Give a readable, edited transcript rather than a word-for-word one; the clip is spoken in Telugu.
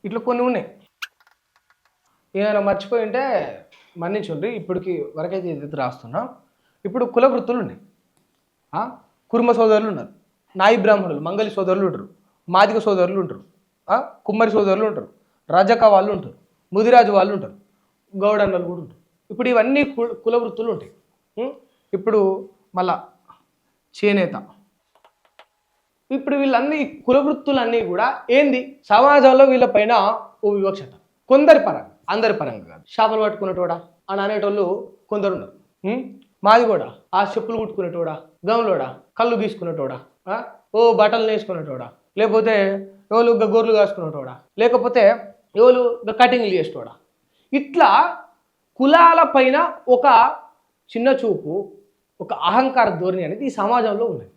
ఇట్లా కొన్ని ఉన్నాయి. ఏమైనా మర్చిపోయి ఉంటే మన్నించుండ్రి. ఇప్పటికి వరకైతే ఇది రాస్తున్నా. ఇప్పుడు కుల వృత్తులు ఉన్నాయి. కుర్మ సోదరులు ఉన్నారు, నాయి బ్రాహ్మణులు, మంగళి సోదరులు ఉంటారు, మాదిగ సోదరులు ఉంటారు, కుమ్మరి సోదరులు ఉంటారు, రజక వాళ్ళు ఉంటారు, ముదిరాజు వాళ్ళు ఉంటారు, గౌడన్నలు కూడా ఉంటారు. ఇప్పుడు ఇవన్నీ కుల వృత్తులు ఉంటాయి. ఇప్పుడు మళ్ళా చేనేత. ఇప్పుడు వీళ్ళన్నీ కుల వృత్తులన్నీ కూడా ఏంది, సమాజంలో వీళ్ళపైన ఓ వివక్షత. కొందరి పరంగా, అందరి పరంగా కాదు. చేపలు పట్టుకునేటోడా అని అనేటోళ్ళు కొందరు ఉన్నారు. మాది కూడా ఆ చెప్పులు కుట్టుకునేటోడా, గంలోడా, కళ్ళు గీసుకునేటోడా, ఓ బట్టలు నేసుకునేటోడా, లేకపోతే ఎవరు గొర్రెలు కాసుకునేటోడా, లేకపోతే ఎవరు కటింగ్లు చేసేటోడా. ఇట్లా కులాల పైన ఒక చిన్న చూపు, ఒక అహంకార ధోరణి అనేది ఈ సమాజంలో ఉన్నది.